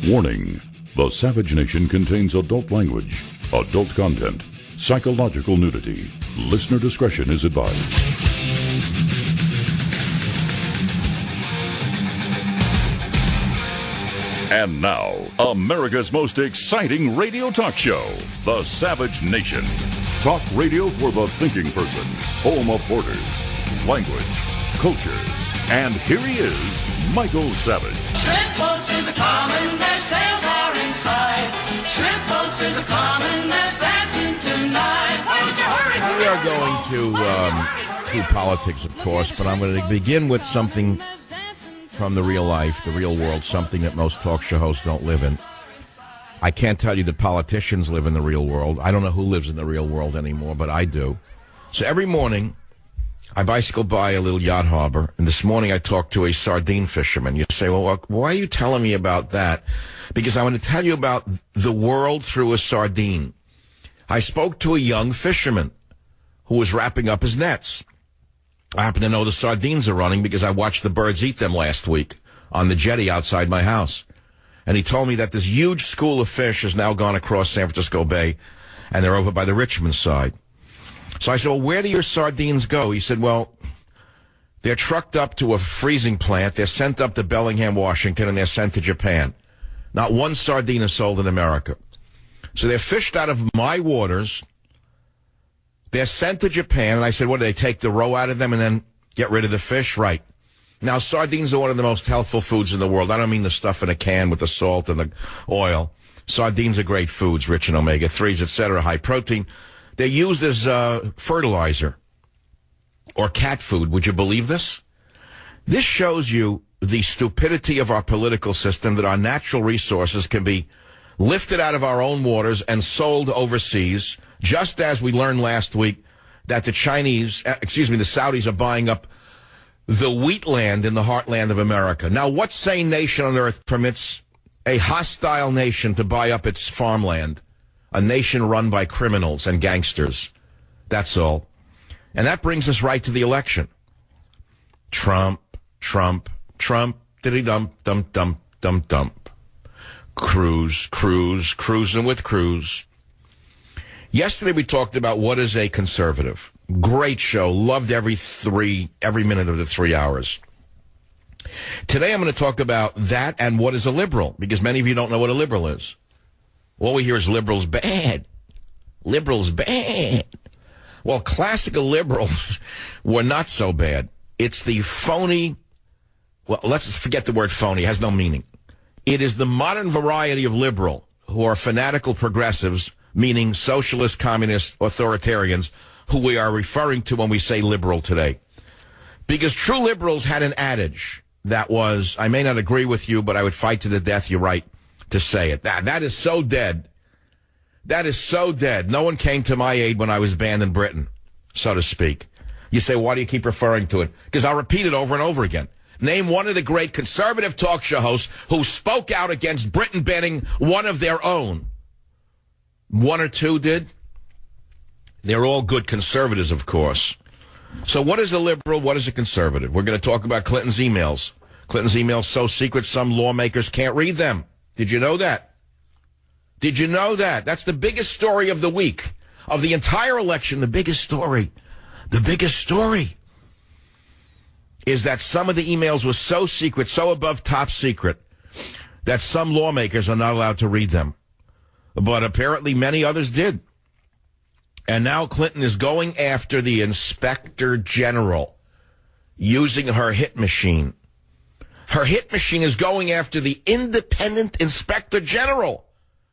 Warning: the Savage Nation contains adult language, adult content, psychological nudity. Listener discretion is advised. And now, America's most exciting radio talk show, The Savage Nation. Talk radio for the thinking person, home of borders, language, culture. And here he is, Michael Savage. Shrimp boats is a common, their sails are inside. Shrimp boats is a common, there's dancing tonight. Why don't you hurry? We are going to do politics, of course, but I'm going to begin with something from the real life, the real world, something that most talk show hosts don't live in. I can't tell you that politicians live in the real world. I don't know who lives in the real world anymore, but I do. So every morning, I bicycle by a little yacht harbor, and this morning I talked to a sardine fisherman. You say, well, why are you telling me about that? Because I want to tell you about the world through a sardine. I spoke to a young fisherman who was wrapping up his nets. I happen to know the sardines are running because I watched the birds eat them last week on the jetty outside my house. And he told me that this huge school of fish has now gone across San Francisco Bay, and they're over by the Richmond side. So I said, well, where do your sardines go? He said, well, they're trucked up to a freezing plant, they're sent up to Bellingham, Washington, and they're sent to Japan. Not one sardine is sold in America. So they're fished out of my waters. They're sent to Japan, and I said, what, do they take the roe out of them and then get rid of the fish? Right. Now, sardines are one of the most healthful foods in the world. I don't mean the stuff in a can with the salt and the oil. Sardines are great foods, rich in omega-3s, etc., high protein. They're used as fertilizer or cat food. Would you believe this? This shows you the stupidity of our political system, that our natural resources can be lifted out of our own waters and sold overseas, just as we learned last week that the Saudis are buying up the wheat land in the heartland of America. Now, what sane nation on earth permits a hostile nation to buy up its farmland? A nation run by criminals and gangsters. That's all. And that brings us right to the election. Trump, diddy-dump, dump, dump, dump, dump. Cruz, cruising with Cruz. Yesterday we talked about what is a conservative. Great show. Loved every minute of the 3 hours. Today I'm going to talk about that and what is a liberal, because many of you don't know what a liberal is. All we hear is liberals bad. Liberals bad. Well, classical liberals were not so bad. It's the phony, well, let's forget the word phony. It has no meaning. It is the modern variety of liberal who are fanatical progressives, meaning socialist, communist, authoritarians, who we are referring to when we say liberal today. Because true liberals had an adage that was, I may not agree with you, but I would fight to the death you're right to say it. That is so dead. That is so dead. No one came to my aid when I was banned in Britain, so to speak. You say, why do you keep referring to it? Because I'll repeat it over and over again. Name one of the great conservative talk show hosts who spoke out against Britain banning one of their own. One or two did. They're all good conservatives, of course. So what is a liberal? What is a conservative? We're going to talk about Clinton's emails. Clinton's emails so secret some lawmakers can't read them. Did you know that? Did you know that? That's the biggest story of the week, of the entire election. The biggest story is that some of the emails were so secret, so above top secret, that some lawmakers are not allowed to read them. But apparently many others did. And now Clinton is going after the Inspector General using her hit machine. Her hit machine is going after the independent Inspector General.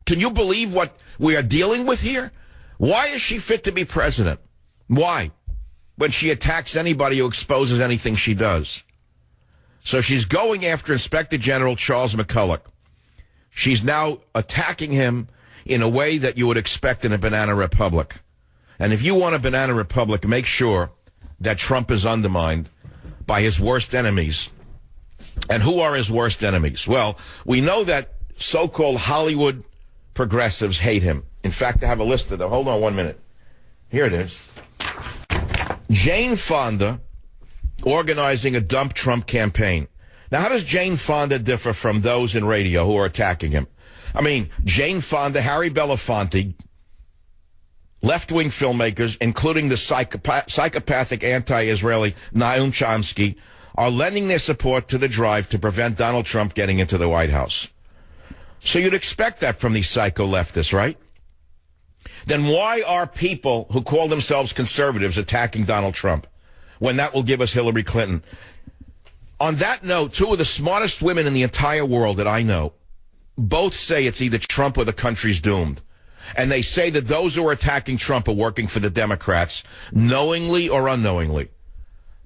Can you believe what we are dealing with here? Why is she fit to be president? Why? When she attacks anybody who exposes anything she does. So she's going after Inspector General Charles McCulloch. She's now attacking him in a way that you would expect in a banana republic. And if you want a banana republic, make sure that Trump is undermined by his worst enemies. And who are his worst enemies? Well, we know that so-called Hollywood progressives hate him. In fact, I have a list of them. Hold on 1 minute. Here it is. Jane Fonda organizing a dump Trump campaign. Now, how does Jane Fonda differ from those in radio who are attacking him? I mean, Jane Fonda, Harry Belafonte, left-wing filmmakers, including the psychopathic anti-Israeli Noam Chomsky, are lending their support to the drive to prevent Donald Trump getting into the White House. So you'd expect that from these psycho leftists, right? Then why are people who call themselves conservatives attacking Donald Trump when that will give us Hillary Clinton? On that note, two of the smartest women in the entire world that I know both say it's either Trump or the country's doomed. And they say that those who are attacking Trump are working for the Democrats, knowingly or unknowingly.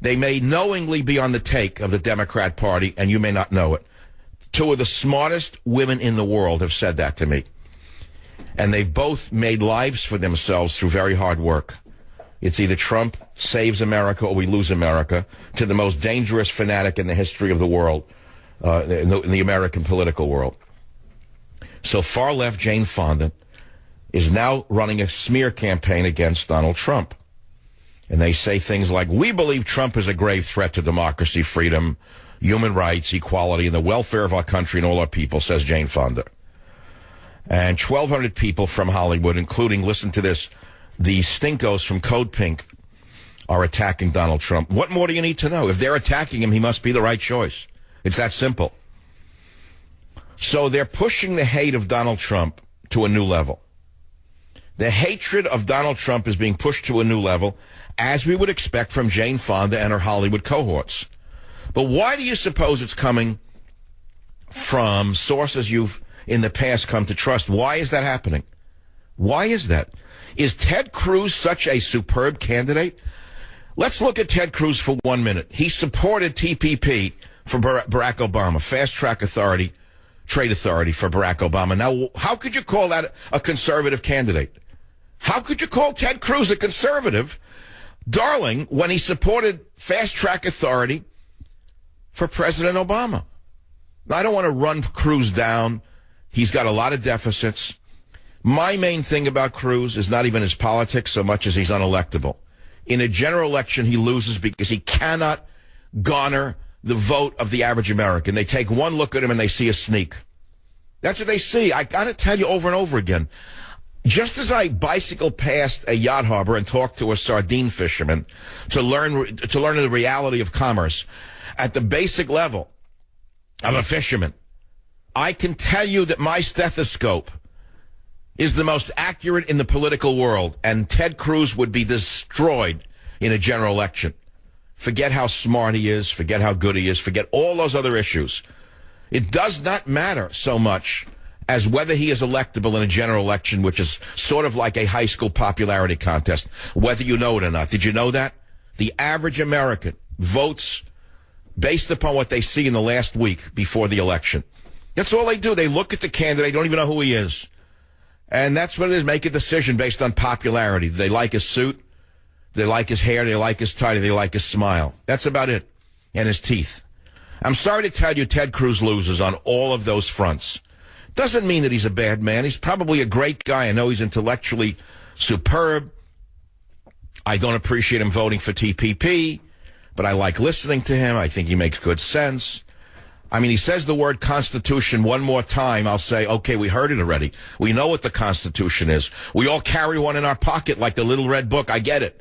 They may knowingly be on the take of the Democrat Party, and you may not know it. Two of the smartest women in the world have said that to me. And they've both made lives for themselves through very hard work. It's either Trump saves America or we lose America, to the most dangerous fanatic in the history of the world, in the American political world. So far-left Jane Fonda is now running a smear campaign against Donald Trump. And they say things like, we believe Trump is a grave threat to democracy, freedom, human rights, equality, and the welfare of our country and all our people, says Jane Fonda. And 1,200 people from Hollywood, including, listen to this, the stinkos from Code Pink, are attacking Donald Trump. What more do you need to know? If they're attacking him, he must be the right choice. It's that simple. So they're pushing the hate of Donald Trump to a new level. The hatred of Donald Trump is being pushed to a new level, as we would expect from Jane Fonda and her Hollywood cohorts. But why do you suppose it's coming from sources you've in the past come to trust? Why is that happening? Why is that? Is Ted Cruz such a superb candidate? Let's look at Ted Cruz for 1 minute. He supported TPP for Barack Obama, Fast Track Authority, Trade Authority for Barack Obama. Now, how could you call that a conservative candidate? How could you call Ted Cruz a conservative, darling, when he supported Fast Track Authority for President Obama? Now, I don't want to run Cruz down. He's got a lot of deficits. My main thing about Cruz is not even his politics so much as he's unelectable. In a general election, he loses because he cannot garner the vote of the average American. They take one look at him and they see a sneak. That's what they see. I got to tell you over and over again. Just as I bicycle past a yacht harbor and talk to a sardine fisherman to learn the reality of commerce at the basic level of a fisherman, I can tell you that my stethoscope is the most accurate in the political world, and Ted Cruz would be destroyed in a general election. Forget how smart he is, forget how good he is, forget all those other issues. It does not matter so much as whether he is electable in a general election, which is sort of like a high school popularity contest, whether you know it or not. Did you know that? The average American votes based upon what they see in the last week before the election. That's all they do. They look at the candidate, don't even know who he is. And that's what it is, make a decision based on popularity. Do they like his suit? They like his hair, they like his tie, they like his smile. That's about it. And his teeth. I'm sorry to tell you, Ted Cruz loses on all of those fronts. Doesn't mean that he's a bad man. He's probably a great guy. I know he's intellectually superb. I don't appreciate him voting for TPP, but I like listening to him. I think he makes good sense. I mean, he says the word Constitution one more time, I'll say, okay, we heard it already. We know what the Constitution is. We all carry one in our pocket like the little red book. I get it.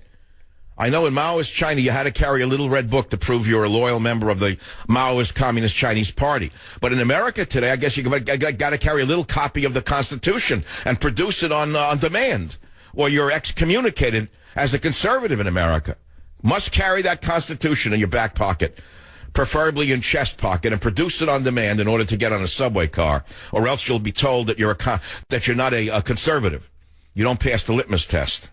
I know in Maoist China you had to carry a little red book to prove you're a loyal member of the Maoist Communist Chinese Party. But in America today, I guess you got to carry a little copy of the Constitution and produce it on demand, or you're excommunicated as a conservative in America. Must carry that Constitution in your back pocket, preferably in chest pocket, and produce it on demand in order to get on a subway car, or else you'll be told that you're not a conservative. You don't pass the litmus test.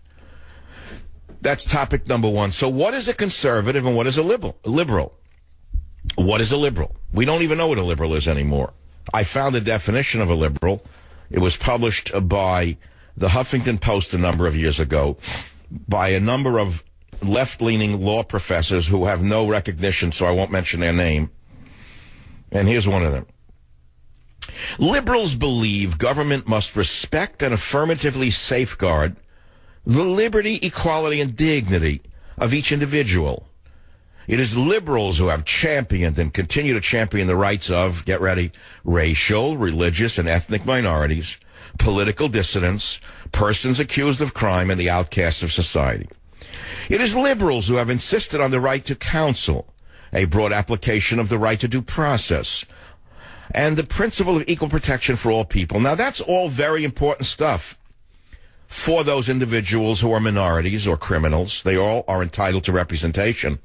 That's topic number one. So what is a conservative and what is a liberal? What is a liberal? We don't even know what a liberal is anymore. I found a definition of a liberal. It was published by the Huffington Post a number of years ago by a number of left-leaning law professors who have no recognition, so I won't mention their name. And here's one of them. Liberals believe government must respect and affirmatively safeguard the liberty, equality, and dignity of each individual. It is liberals who have championed and continue to champion the rights of, get ready, racial, religious, and ethnic minorities, political dissidents, persons accused of crime, and the outcasts of society. It is liberals who have insisted on the right to counsel, a broad application of the right to due process, and the principle of equal protection for all people. Now, that's all very important stuff for those individuals who are minorities or criminals. They all are entitled to representation,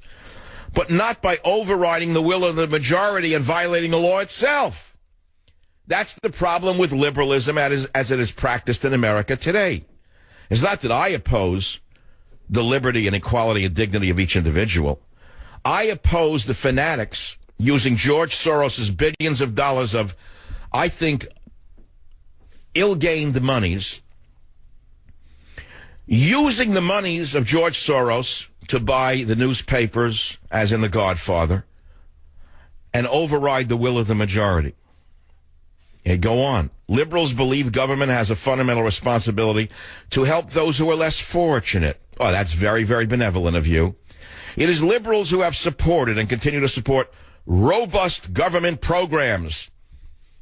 but not by overriding the will of the majority and violating the law itself. That's the problem with liberalism as it is practiced in America today. It's not that I oppose the liberty and equality and dignity of each individual. I oppose the fanatics using George Soros' billions of dollars of, I think, ill-gained monies, using the monies of George Soros to buy the newspapers, as in The Godfather, and override the will of the majority. And go on. Liberals believe government has a fundamental responsibility to help those who are less fortunate. Oh, that's very, very benevolent of you. It is liberals who have supported and continue to support robust government programs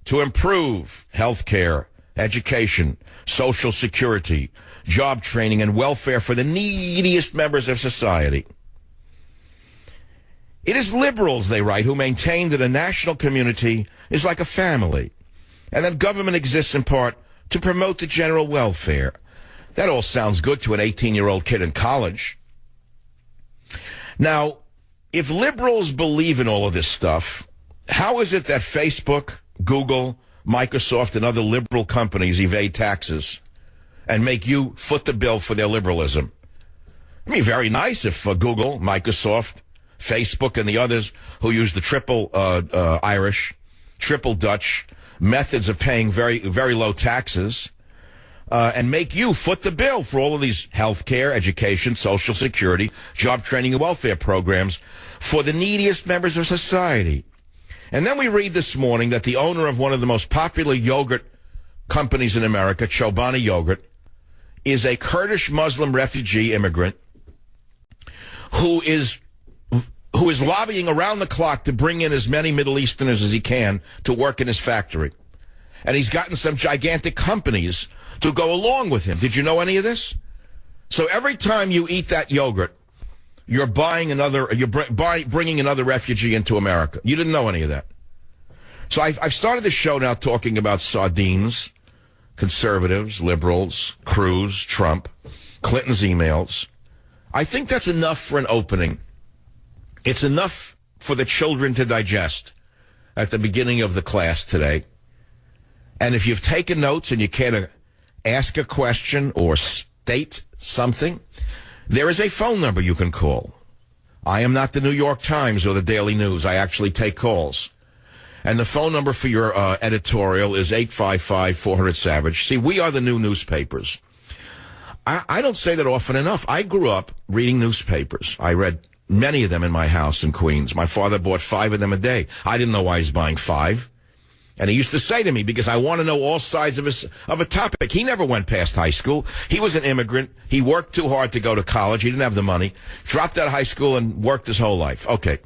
to improve health care, education, social security, job training, and welfare for the neediest members of society. It is liberals, they write, who maintain that a national community is like a family, and that government exists in part to promote the general welfare. That all sounds good to an 18-year-old kid in college. Now, if liberals believe in all of this stuff, how is it that Facebook, Google, Microsoft, and other liberal companies evade taxes and make you foot the bill for their liberalism? I mean, very nice if Google, Microsoft, Facebook, and the others who use the triple Irish, triple Dutch methods of paying very, very low taxes and make you foot the bill for all of these health care, education, social security, job training, and welfare programs for the neediest members of society. And then we read this morning that the owner of one of the most popular yogurt companies in America, Chobani Yogurt, is a Kurdish Muslim refugee immigrant who is lobbying around the clock to bring in as many Middle Easterners as he can to work in his factory. And he's gotten some gigantic companies to go along with him. Did you know any of this? So every time you eat that yogurt, you're bringing another refugee into America. You didn't know any of that. So I've started the show now talking about sardines, conservatives, liberals, Cruz, Trump, Clinton's emails. I think that's enough for an opening. It's enough for the children to digest at the beginning of the class today. And if you've taken notes and you care to ask a question or state something, there is a phone number you can call. I am not the New York Times or the Daily News. I actually take calls. And the phone number for your editorial is 855-400-SAVAGE. See, we are the new newspapers. I don't say that often enough. I grew up reading newspapers. I read many of them in my house in Queens. My father bought 5 of them a day. I didn't know why he was buying 5. And he used to say to me, because I want to know all sides of a topic. He never went past high school. He was an immigrant. He worked too hard to go to college. He didn't have the money. Dropped out of high school and worked his whole life. Okay.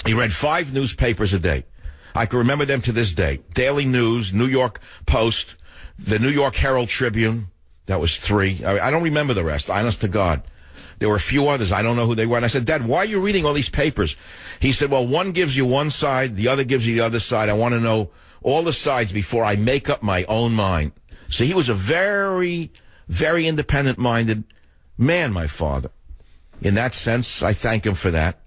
He read 5 newspapers a day. I can remember them to this day. Daily News, New York Post, the New York Herald Tribune. That was 3. I don't remember the rest, honest to God. There were a few others. I don't know who they were. And I said, Dad, why are you reading all these papers? He said, well, one gives you one side, the other gives you the other side. I want to know all the sides before I make up my own mind. So he was a very, very independent-minded man, my father. In that sense, I thank him for that.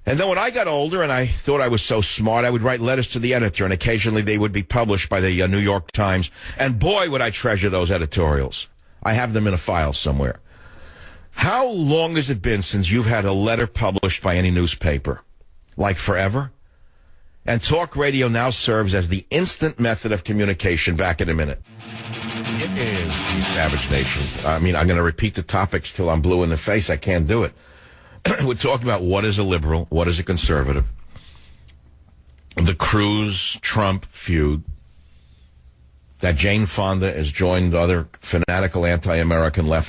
And then when I got older and I thought I was so smart, I would write letters to the editor, and occasionally they would be published by the New York Times. And boy, would I treasure those editorials. I have them in a file somewhere. How long has it been since you've had a letter published by any newspaper? Like forever? And talk radio now serves as the instant method of communication. Back in a minute. It is the Savage Nation. I mean, I'm going to repeat the topics till I'm blue in the face. I can't do it. We're talking about what is a liberal, what is a conservative, the Cruz-Trump feud, that Jane Fonda has joined other fanatical anti-American left